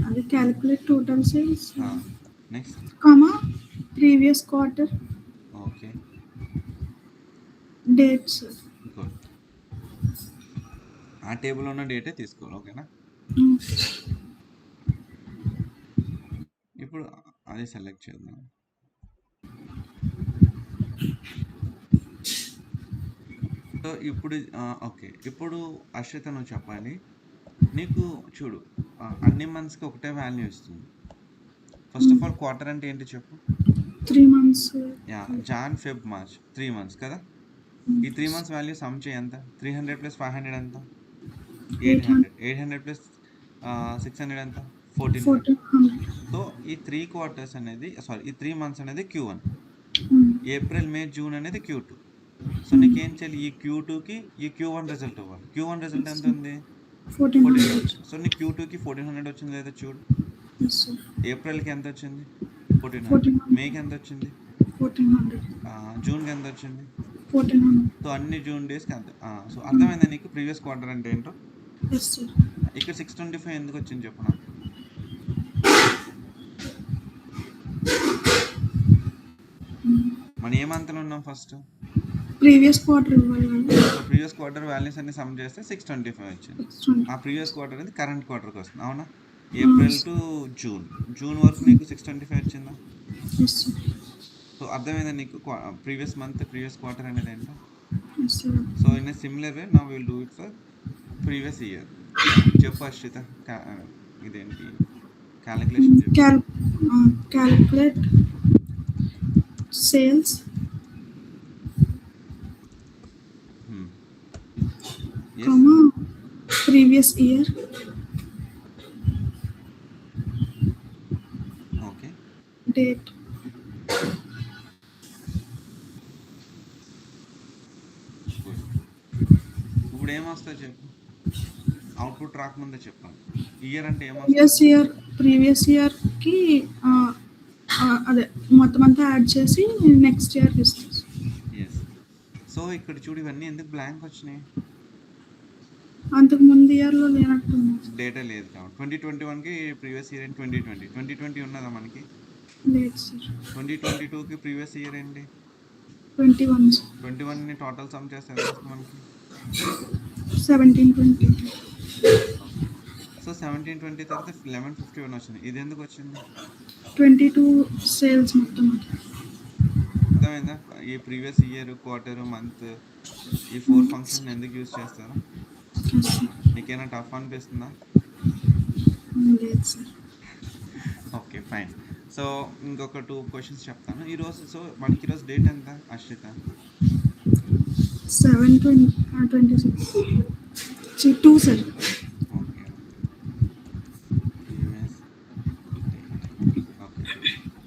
అది calculate total sales next comma previous quarter okay dates. Good. ఆ table ఉన్న డేటే తీసుకోవాలి, ఓకేనా? ఇప్పుడు అది సెలెక్ట్ చేద్దాం. సో ఇప్పుడు ఓకే, ఇప్పుడు అశ్విత నువ్వు చెప్పాలి. నీకు చూడు, అన్ని మంత్స్కి ఒకటే వాల్యూ ఇస్తుంది. ఫస్ట్ ఆఫ్ ఆల్ క్వార్టర్ అంటే ఏంటి చెప్పు. 3 months. Yeah, John Feb March 3 months కదా. ఈ 3 months వాల్యూ సమ్ చేయి ఎంత? 300 + 500 ఎంత? 800. 800 + 600 ఎంత? 1400. సో ఈ 3 quarters అనేది ఈ 3 months అనేది Q1, ఏప్రిల్ మే జూన్ అనేది Q2. సో నీకేం చేయాలి, ఈ Q2కి ఈ Q1 రిజల్ట్ ఇవ్వాలి. Q1 రిజల్ట్ ఎంత ఉంది? 1400. సో నీ Q2కి 1400 వచ్చింది లేదా చూడు. ఏప్రిల్కి ఎంత వచ్చింది? 1400. మేకి ఎంత వచ్చింది? 1400. జూన్కి ఎంత వచ్చింది? 1400. సో అన్ని జూన్ డేస్కి అంత. సో అర్థమైందా నీకు ప్రీవియస్ క్వార్టర్ అంటే ఏంటో? ఇక్కడ 625 ఎందుకు వచ్చింది చెప్పు నాకు. మనం ఏ మంత్లో ఉన్నాం ఫస్ట్? ప్రీవియస్ క్వార్టర్ ఇవ్వాలి. ప్రీవియస్ క్వార్టర్ వాల్యూస్ అన్ని సమ్ చేస్తే 625 వచ్చింది. ఆ ప్రీవియస్ క్వార్టర్ అనేది కరెంట్ క్వార్టర్కి వస్తుంది, అవునా? ఏప్రిల్ టు జూన్ వరకు నీకు 625 వచ్చిందా? సో అర్థమైందా నీకు ప్రీవియస్ మంత్ ప్రీవియస్ క్వార్టర్ అనేది ఏంటో? So in a similar way now will do it for previous year. చెప్పు అశ్విత, ఇదేంటి క్యాలిక్యులేషన్ చెప్పు. Calculate sales comma previous year. Okay, Date. ఇప్పుడు ఏమొస్తా చెప్పు. అవుట్పుట్ రాకముందే చెప్పాలి. ఇయర్ అంటే ప్రీవియస్ ఇయర్ కి అదే మొత్తం అంతా యాడ్ చేసి నెక్స్ట్ ఇయర్ ఇస్తాం. ఎస్. సో ఇక్కడ చూడు, ఇవన్నీ ఎందుకు బ్లాంక్ వచ్చినాయి? అంతకు ముందు ఇయర్లో లేనట్టుంది. డేటా లేదు కాబట్టి 2021కి ప్రీవియస్ ఇయర్ ఏంటి? 2020 ఉన్నదా మనకి? లేదు సార్. 2022కి ప్రీవియస్ ఇయర్ ఏంటి? 21ని టోటల్ సమ్ చేస్తే ఎంత వస్తుంది మనకి? 1720. సో 1720 తర్వాత 1151 వచ్చింది. ఇది ఎందుకు వచ్చింది? 22 సేల్స్ మొత్తం. అర్థమైందా? ఈ ప్రీవియస్ ఇయర్, క్వార్టర్, మంత్, ఈ 4 ఫంక్షన్ ఎందుకు యూజ్ చేస్తారు? నీకేమైనా టఫ్ అనిపిస్తుందా? లేదు సార్. Okay, fine. సో ఇంకొక 2 క్వశ్చన్స్ చెప్తాను ఈరోజు. సో మనకి ఈరోజు డేట్ ఎంత అశ్విత? 7/26/2 సార్. ఓకే,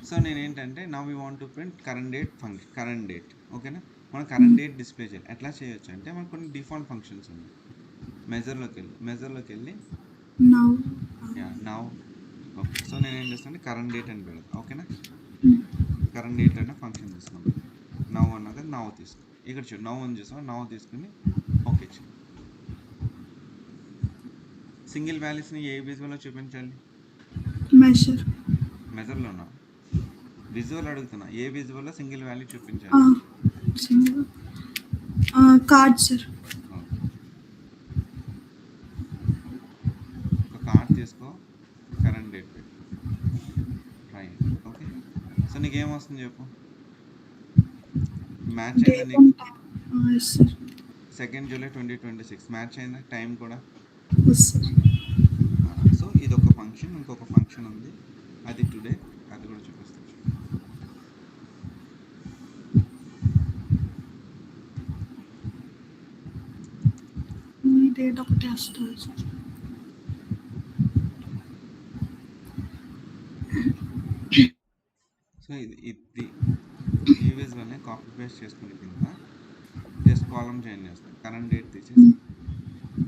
సో నేనేంటంటే now you want to print current date function, current date, ఓకేనా? మనం కరెంట్ డేట్ డిస్ప్లే చేయాలి. ఎట్లా చేయొచ్చు అంటే మనకు కొన్ని డిఫాల్ట్ ఫంక్షన్స్ ఉన్నాయి. మెజర్లోకి వెళ్ళి నవ్. ఓకే, సో నేను ఏం చేస్తాను, కరెంట్ డేట్ అని పెడతాను, ఓకేనా? కరెంట్ డేట్ అనే ఫంక్షన్ తీసుకున్నాను. నవ్ అన్నది నవ్ తీసుకో. ఇక్కడ చూడు, నవ్ అని చూసాం, నవ్ తీసుకుని ఓకే చూ. సింగిల్ వాల్యూస్ని ఏ విజువల్లో చూపించాలి? మెజర్లో ఉన్నా, విజువల్ అడుగుతున్నా. ఏ విజువల్లో సింగిల్ వాల్యూ చూపించాలి? Card sir. ఒక కార్డ్ తీసుకో, కరెంట్ డేట్ పెట్టు, ట్రై. ఓకే, సో నీకేం వస్తుంది చెప్పు. మ్యాచ్ అయిందా నీకు? 2 జూలై 2026 మ్యాచ్ అయిందా? టైం కూడా. సో ఇది ఒక ఫంక్షన్, ఇంకొక ఫంక్షన్ ఉంది, అది టుడే, అది కూడా చూపిస్తాను. డేట్ ఒకటి వస్తుంది. సో ఇది ఈ విజువల్ని కాపీ పేస్ట్ చేసుకుని కింద జస్ట్ కాలమ్ చేంజ్ చేస్తాను, కరెంట్ డేట్ తీసేసి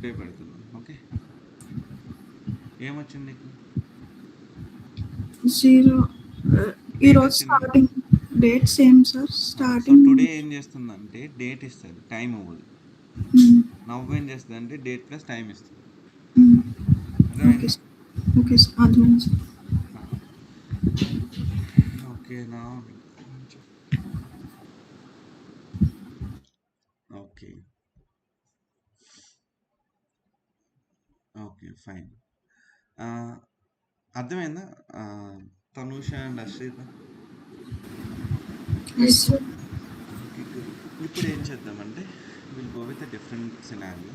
డే పెడుతున్నాను. ఓకే, ఏమొచ్చింది నీకు? 0. ఈరోజు starting date same sir. Starting today ఏం చేస్తుందంటే డేట్ ఇస్తుంది, టైం ఇవ్వదు. నవ్వు ఏం చేస్తుంది అంటే డేట్ ప్లస్ టైం ఇస్తుంది. ఓకే సార్, అర్థమైంది సార్. ఓకేనా? ఓకే. ఓకే. ఫైన్. అర్థమైందా? Tanusha and Ashrita. Yes sir. Okay. Good. ఇప్పుడు ఏం చేద్దామంటే will go with a different scenario.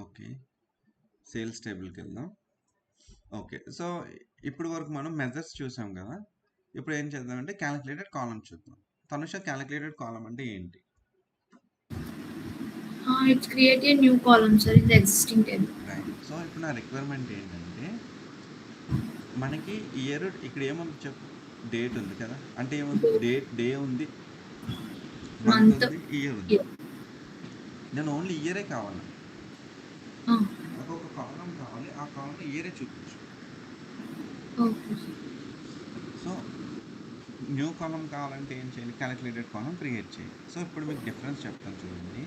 Okay. Sales టేబుల్కి వెళ్దాం. ఓకే. సో ఇప్పుడు వరకు మనం మెజర్స్ చూసాం కదా. ఇప్పుడు ఏం చేద్దామంటే క్యాలిక్యులేటెడ్ కాలమ్ చూద్దాం. తనుష, క్యాలిక్యులేటెడ్ కాలమ్ అంటే ఏంటి? It's create a new column sir in the existing table. Right. So ఇప్పుడు నా రిక్వైర్మెంట్ ఏంటంటే మనకి ఇయర్ ఇక్కడ ఏముంది చెప్పు? డేట్ ఉంది కదా. అంటే ఏముంది? డే ఉంది, మంత్ మంత్, ఉంది, ఇయర్ ఉంది. ఇయర్. నేను ఓన్లీ ఇయరే కావాలి. నాకు ఒక కాలం కావాలి, ఆ కాలంలో ఇయరే చూపించు. Okay sir. సో న్యూ కాలం కావాలంటే ఏం చేయాలి? క్యాలిక్యులేటెడ్ కాలం క్రియేట్ చేయాలి. సో ఇప్పుడు మీకు డిఫరెన్స్ చెప్తాను చూడండి.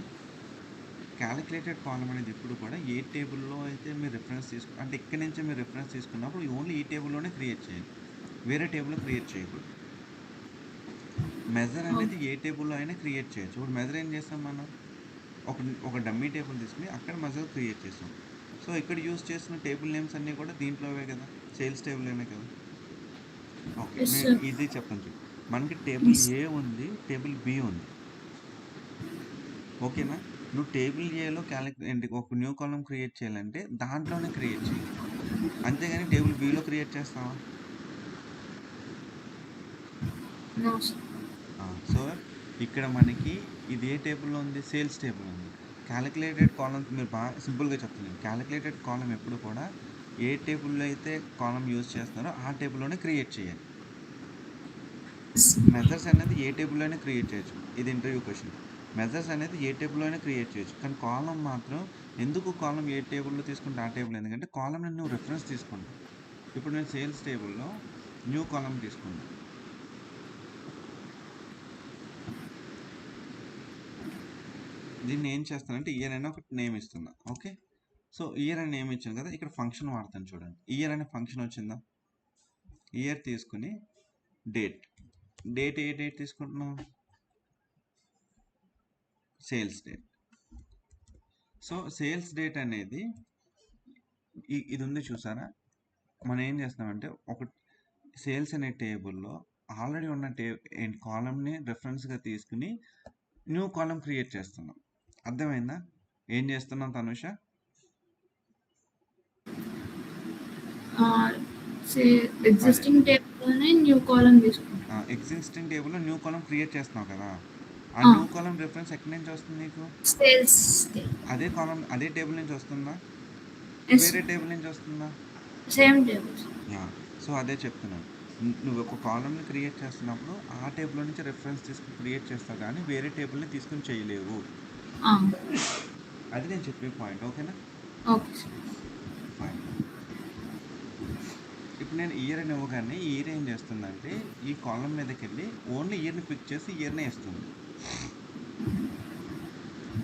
క్యాలిక్యులేటెడ్ కాలం అనేది ఇప్పుడు కూడా ఏ టేబుల్లో అయితే మీరు రిఫరెన్స్ అంటే ఇక్కడి నుంచి మీరు రిఫరెన్స్ తీసుకున్నప్పుడు ఓన్లీ ఈ టేబుల్లోనే క్రియేట్ చేయాలి, వేరే టేబుల్లో క్రియేట్ చేయకూడదు. మెజర్ అనేది ఏ టేబుల్లో అయినా క్రియేట్ చేయొచ్చు. ఇప్పుడు మెజర్ ఏం చేస్తాం మనం? ఒక డమ్మీ టేబుల్ తీసుకుని అక్కడ మెజర్ క్రియేట్ చేస్తాం. సో ఇక్కడ యూజ్ చేసిన టేబుల్ నేమ్స్ అన్నీ కూడా దీంట్లోవే కదా, సేల్స్ టేబుల్లోనే కదా. ఓకే, Yes, నేను sir. ఇది చెప్తాను చూడు. మనకి టేబుల్ ఏ ఉంది, టేబుల్ బి ఉంది. ఓకేనా? నువ్వు టేబుల్ ఏలో ఒక న్యూ కాలం క్రియేట్ చేయాలంటే దాంట్లోనే క్రియేట్ చేయి, అంతేగాని టేబుల్ బిలో క్రియేట్ చేస్తావా? No, sir. సో ఇక్కడ మనకి ఇది ఏ టేబుల్లో ఉంది? సేల్స్ టేబుల్ ఉంది. క్యాలిక్యులేటెడ్ కాలం మీరు బాగా సింపుల్గా చెప్తున్నాను. క్యాలిక్యులేటెడ్ కాలం ఎప్పుడు కూడా ఏ టేబుల్లో అయితే కాలం యూజ్ చేస్తున్నారో ఆ టేబుల్లోనే క్రియేట్ చేయాలి. మెజర్స్ అనేది ఏ టేబుల్లో అయినా క్రియేట్ చేయొచ్చు. ఇది ఇంటర్వ్యూ క్వశ్చన్. మెజర్స్ అనేది ఏ టేబుల్లో అయినా క్రియేట్ చేయొచ్చు, కానీ కాలం మాత్రం ఎందుకు కాలం ఏ టేబుల్లో తీసుకుంటే ఆ టేబుల్, ఎందుకంటే కాలం నువ్వు రిఫరెన్స్ తీసుకుంటావు. ఇప్పుడు నేను సేల్స్ టేబుల్లో న్యూ కాలం తీసుకున్నాను. దీన్ని ఏం చేస్తానంటే ఇయర్ అనే ఒక నేమ్ ఇస్తున్నా. ఓకే, సో ఇయర్ అనే నేమ్ ఇచ్చాను కదా, ఇక్కడ ఫంక్షన్ వాడతాను చూడండి. ఇయర్ అనే ఫంక్షన్ వచ్చిందా? ఇయర్ తీసుకుని డేట్ ఏ డేట్ తీసుకుంటున్నాం? Sales date. So sales date అనేది ఇది ఉంది చూసారా. మనం ఏం చేస్తామంటే ఒక సేల్స్ అనే టేబుల్లో ఆల్రెడీ ఉన్న కాలంని రెఫరెన్స్గా తీసుకుని న్యూ కాలం క్రియేట్ చేస్తున్నాం. అర్థమైందా? ఏం చేస్తున్నాం తనుష? ఎగ్జిస్టింగ్ టేబుల్లోనే న్యూ కాలం తీసుకుంటాం. ఎగ్జిస్టింగ్ టేబుల్లో న్యూ కాలం క్రియేట్ చేస్తున్నావు కదా, ఆ న్యూ కాలం రెఫరెన్స్ ఎక్కడి నుంచి వస్తుంది నీకు? సేల్స్ అదే కాలం అదే టేబుల్ నుంచి వస్తుందా, వేరే టేబుల్ నుంచి వస్తుందా? Same table. సో అదే చెప్తున్నాను. నువ్వు ఒక కాలంని క్రియేట్ చేస్తున్నప్పుడు ఆ టేబుల్ నుంచి రెఫరెన్స్ తీసుకుని క్రియేట్ చేస్తావు, కానీ వేరే టేబుల్ని తీసుకుని చేయలేవు. అది నేను చెప్పే పాయింట్. ఓకేనా? Okay sir. ఫైన్. ఇప్పుడు నేను ఇయర్ అని ఇవ్వగానే ఈ ఇయర్ ఏం చేస్తుందంటే ఈ కాలం మీదకి వెళ్ళి ఓన్లీ ఇయర్ని పిక్ చేసి ఇయర్నే ఇస్తుంది.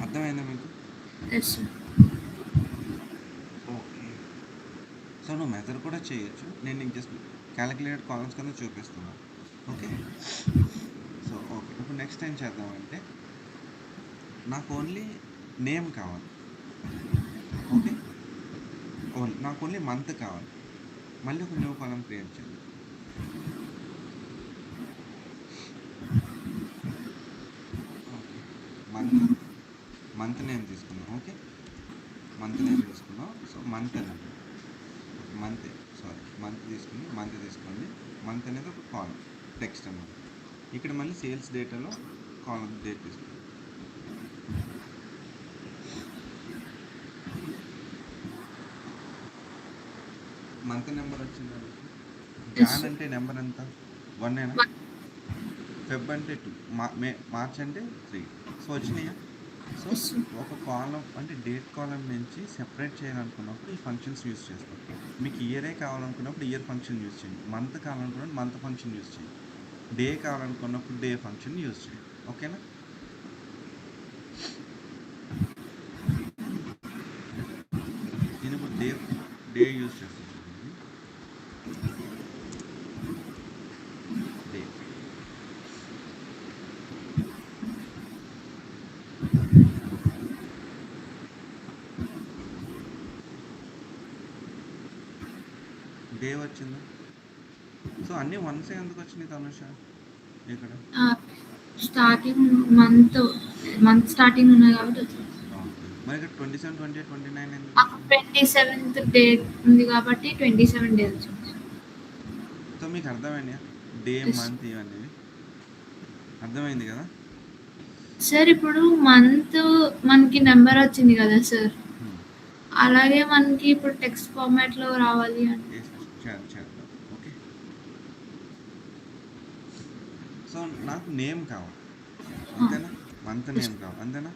అర్థమైందా మీకు? Yes sir. ఓకే, సో నువ్వు మెజర్ కూడా చేయొచ్చు. నేను నీకు జస్ట్ క్యాలిక్యులేటెడ్ కాలమ్స్ కింద చూపిస్తున్నాను. Okay, so okay. ఇప్పుడు నెక్స్ట్ ఏం చేద్దామంటే నాకు ఓన్లీ నేమ్ కావాలి. ఓకే, నాకు ఓన్లీ మంత్ కావాలి. మళ్ళీ ఒక న్యూ కాలం క్రియేట్ చేయాలి. ఓకే, మంత్ నేమ్ తీసుకున్నాం. ఓకే, మంత్ నేమ్ తీసుకున్నాం. సో మంత్ అనేది మంత్ తీసుకోండి. మంత్ అనేది ఒక కాలం టెక్స్ట్ అన్నమాట. ఇక్కడ మళ్ళీ సేల్స్ డేటాలో కాలం డేట్ తీసుకుంటాం. మంత్ నెంబర్ వచ్చిందండి. జాన్ అంటే నెంబర్ ఎంత? 1 ఫెబ్ అంటే 2, మార్చ్ అంటే 3. సో వచ్చినాయా? సో ఒక కాలం అంటే డేట్ కాలం నుంచి సెపరేట్ చేయాలనుకున్నప్పుడు ఈ ఫంక్షన్స్ యూజ్ చేస్తాం. మీకు ఇయరే కావాలనుకున్నప్పుడు ఇయర్ ఫంక్షన్ యూజ్ చేయండి. మంత్ కావాలనుకున్నప్పుడు మంత్ ఫంక్షన్ యూజ్ చేయండి. డే కావాలనుకున్నప్పుడు డే ఫంక్షన్ యూజ్ చేయండి. ఓకేనా? డే వచ్చిందా? సో అన్నీ వన్సే ఎందుకు వచ్చినాయి తనుష ఇక్కడ? స్టార్టింగ్ మంత్ స్టార్టింగ్ ఉన్నాయి కాబట్టి వచ్చింది. ఓకే, మరి ఇక్కడ 27, 28, 29 ఎందుకు మాకు వచ్చింది? 27th డేట్ ఉంది కాబట్టి 27 డేస్ వచ్చింది. సో మీకు అర్థమైందా డే Yes. మంత్ ఇవన్నీ అర్థమైంది కదా? సార్ ఇప్పుడు మంత్ మనకి నెంబర్ వచ్చింది కదా సార్, అలాగే మనకి ఇప్పుడు టెక్స్ట్ ఫార్మాట్ లో రావాలి అంటే చేద్దాం. ఓకే, సో నాకు నేమ్ కావాలి అంతేనా, మంత్ నేమ్ కావాలి అంతేనా.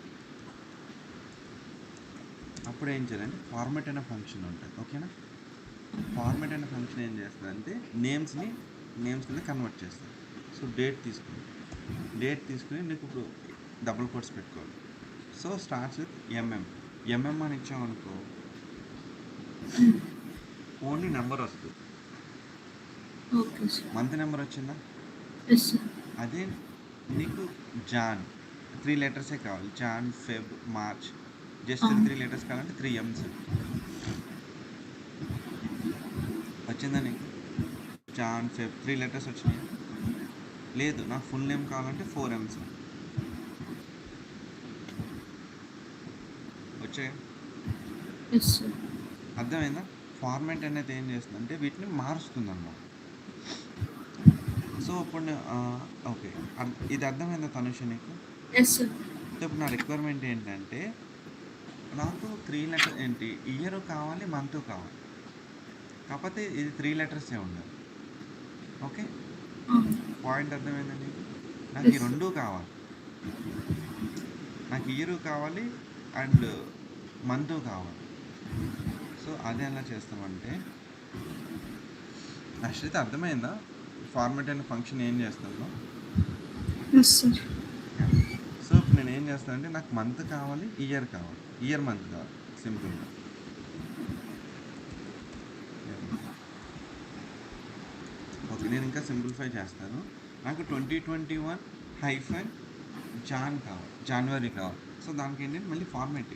అప్పుడు ఏం చేయాలంటే ఫార్మాట్ అనే ఫంక్షన్ ఉంటుంది. ఓకేనా, ఫార్మాట్ అనే ఫంక్షన్ ఏం చేస్తుందంటే నేమ్స్ని కింద కన్వర్ట్ చేస్తుంది. సో డేట్ తీసుకుని నీకు ఇప్పుడు డబుల్ కోట్స్ పెట్టుకోవాలి. సో స్టార్ట్స్ విత్ ఎంఎం అని ఇచ్చామనుకో ఓన్లీ నెంబర్ వస్తుంది. Okay sir. మంత్ నెంబర్ వచ్చిందా? Yes sir. అదే నీకు జాన్ 3 లెటర్సే కావాలి. Jan, Feb, March just 3 letters కావాలంటే 3 M's వచ్చిందా నీకు? జాన్, ఫెబ్ 3 లెటర్స్ వచ్చినాయి. లేదు, నాకు ఫుల్ నేమ్ కావాలంటే 4 M's వచ్చాయి. Yes sir. అర్థమైందా? ఫార్మాట్ అనేది ఏం చేస్తుందంటే వీటిని మారుస్తుంది అన్నమాట. సో ఇప్పుడు ఓకే, ఇది అర్థమైందా తనుష నీకు? Yes sir. సో ఇప్పుడు నా రిక్వైర్మెంట్ ఏంటంటే నాకు 3 లెటర్ ఏంటి ఇయర్ కావాలి, మంత్ కావాలి, కాకపోతే ఇది 3 లెటర్సే ఉండాలి. ఓకే, పాయింట్ అర్థమైందా నీకు? నాకు ఈ రెండు కావాలి, నాకు ఇయర్ కావాలి అండ్ మంత్ కావాలి. సో అది ఎలా చేస్తామంటే అశ్రిత అర్థమైందా ఫార్మాట్ అనే ఫంక్షన్ ఏం చేస్తుందో? Yes sir. సో ఇప్పుడు నేను ఏం చేస్తానంటే నాకు మంత్ కావాలి, ఇయర్ కావాలి, ఇయర్ మంత్ కావాలి సింపుల్గా. ఓకే, నేను ఇంకా సింప్లిఫై చేస్తాను. నాకు 2021 జాన్ కావాలి, జనవరి కావాలి. సో దానికి ఏంటంటే మళ్ళీ ఫార్మాట్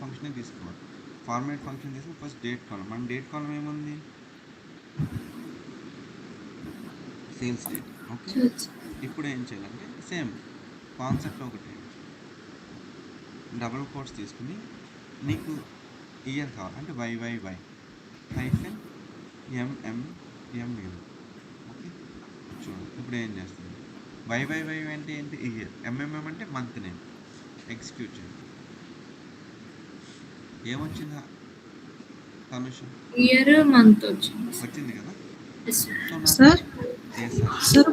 ఫంక్షనే తీసుకోవాలి. ఫార్మాట్ ఫంక్షన్ తీసుకుని ఫస్ట్ డేట్ కాలం. మన డేట్ కాలం ఏముంది? Sales date. ఓకే, ఇప్పుడు ఏం చేయాలంటే సేమ్ కాన్సెప్ట్ ఒకటి, డబుల్ కోట్స్ తీసుకుని నీకు ఇయర్ కావాలి అంటే YYY MMM. ఓకే, చూడు ఇప్పుడు ఏం చేస్తుంది. YYY అంటే ఏంటి? ఇయర్. MMM అంటే మంత్ నేమ్. ఎగ్జిక్యూట్ చేయండి. ఏమొచ్చిందా తనుష? ఇయర్ మంత్ వచ్చింది కదా? Yes sir. So sir sir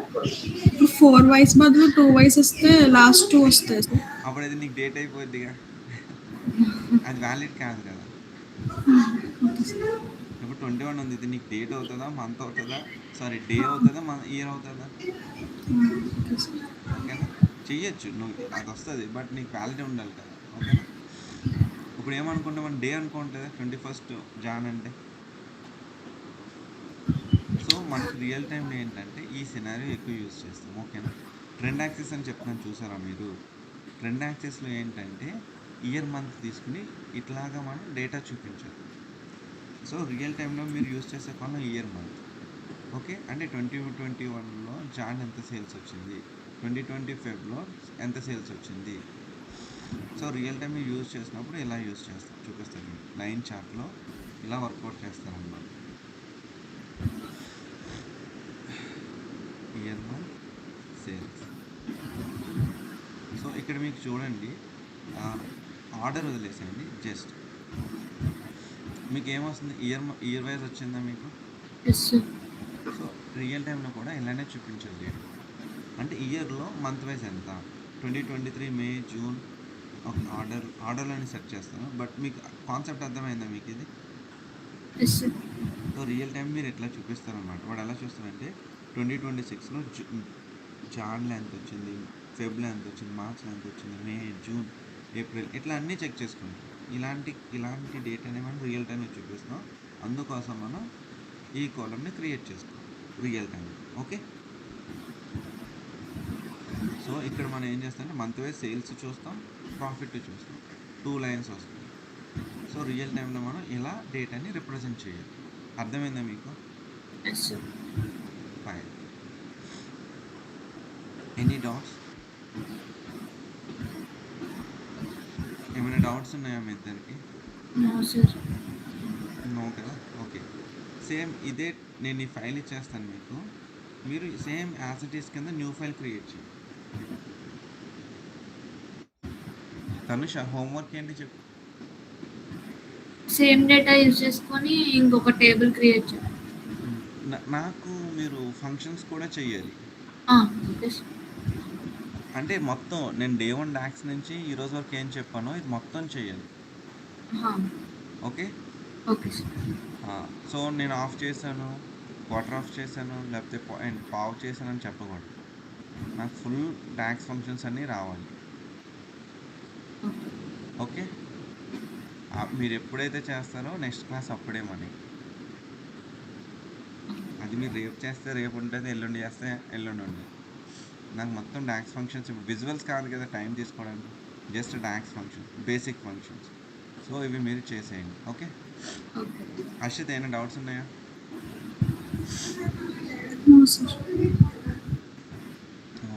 ఇప్పుడు 4 వైస్ బదులు 2 వైస్ వస్తే లాస్ట్ 2 వస్తాయి సార్. అప్పుడు అది నీకు డేట్ అయిపోద్దిగా, అది వ్యాలిడ్ కాదు కదా. ఇప్పుడు 21 ఉంది, ఇది నీకు డేట్ అవుతుందా, మంత్ అవుతుందా, సారీ డే అవుతుందా, ఇయర్ అవుతుందా? ఓకేనా, చెయ్యొచ్చు నువ్వు, అది వస్తుంది, బట్ నీకు వ్యాలిడ్ ఉండాలి కదా. ఓకేనా, ఇప్పుడు ఏమనుకుంటాం మనం, డే అనుకుంటుంది 21 జాన్ అంటే. సో మనకి రియల్ టైంలో ఏంటంటే ఈ సినారియో ఎక్కువ యూజ్ చేస్తాం. ఓకేనా, ట్రెండ్ యాక్సిస్ అని చెప్తున్నాను చూసారా మీరు? ట్రెండ్ యాక్సిస్లో ఏంటంటే ఇయర్ మంత్ తీసుకుని ఇట్లాగా మనం డేటా చూపించాలి. సో రియల్ టైంలో మీరు యూజ్ చేసే కాలం ఇయర్ మంత్. ఓకే, అంటే 2021లో జాన్ ఎంత సేల్స్ వచ్చింది, 2020 ఫెబ్లో ఎంత సేల్స్ వచ్చింది. సో రియల్ టైం యూజ్ చేసినప్పుడు ఇలా యూజ్ చేస్తాం, చూపిస్తాను. లైన్ చార్ట్లో ఇలా వర్కౌట్ చేస్తారన్నమాట. Year month sales. సో ఇక్కడ మీకు చూడండి, ఆర్డర్ వదిలేసేయండి. జస్ట్ మీకు ఏమొస్తుంది, ఇయర్ వైజ్ వచ్చిందా మీకు? Yes sir. సో రియల్ టైంలో కూడా ఇలానే చూపించాలి. అంటే ఇయర్లో మంత్ వైజ్ ఎంత, 2023 మే, జూన్. ఒక ఆర్డర్లోనే సెట్ చేస్తాను, బట్ మీకు కాన్సెప్ట్ అర్థమైందా మీకు ఇది? Yes sir. So real time మీరు ఎట్లా చూపిస్తారన్నమాట. వాడు ఎలా చూస్తారంటే 2026లో జాన్లో ఎంత వచ్చింది, ఫెబ్లో ఎంత వచ్చింది, మార్చ్లో ఎంత వచ్చింది, మే, జూన్, ఏప్రిల్, ఇట్లా అన్నీ చెక్ చేసుకుంటాం. ఇలాంటి డేట్ అనేది మనం రియల్ టైంలో చూపిస్తాం. అందుకోసం మనం ఈ కాలమ్ని క్రియేట్ చేసుకోవాలి రియల్ టైంలో. ఓకే, సో ఇక్కడ మనం ఏం చేస్తామంటే మంత్ వైజ్ సేల్స్ చూస్తాం, ప్రాఫిట్ చూస్తాం, 2 లైన్స్ వస్తాయి. సో రియల్ టైంలో మనం ఇలా డేటాని రిప్రజెంట్ చేయాలి. అర్థమైందా మీకు? Yes sir. Fine. Any doubts? ఏమైనా డౌట్స్ ఉన్నాయా మీ ఇద్దరికి? No sir. నో కదా, ఓకే. సేమ్ ఇదే నేను ఈ ఫైల్ ఇచ్చేస్తాను మీకు, మీరు సేమ్ యాజ్ ఇట్ ఈస్ కింద న్యూ ఫైల్ క్రియేట్ చేయండి. తనుష హోంవర్క్ ఏంటి చెప్పు. సేమ్ డేటా యూజ్ చేసుకొని ఇంకొక టేబుల్ క్రియేట్ చేయాలి. నాకు మీరు ఫంక్షన్స్ కూడా చెయ్యాలి. Okay sir. అంటే మొత్తం నేను డే 1 డాక్స్ నుంచి ఈరోజు వరకు ఏం చెప్పానో ఇది మొత్తం చేయాలి. ఓకే. Okay sir. సో నేను ఆఫ్ చేశాను, క్వార్టర్ ఆఫ్ చేశాను, లేకపోతే పావు చేశాను అని చెప్పకూడదు. నాకు ఫుల్ డాక్స్ ఫంక్షన్స్ అన్నీ రావాలి. ఓకే. మీరు ఎప్పుడైతే చేస్తారో నెక్స్ట్ క్లాస్ అప్పుడే మనకి. అది మీరు రేపు చేస్తే రేపు ఉంటుంది, ఎల్లుండి చేస్తే ఎల్లుండి ఉంటుంది. నాకు మొత్తం డాక్స్ ఫంక్షన్స్ ఇప్పుడు విజువల్స్ కాదు కదా టైం తీసుకోవడానికి, just docs functions, basic functions. So ఇవి మీరు చేసేయండి. ఓకే. హర్షిత్ ఏమైనా డౌట్స్ ఉన్నాయా? No sir.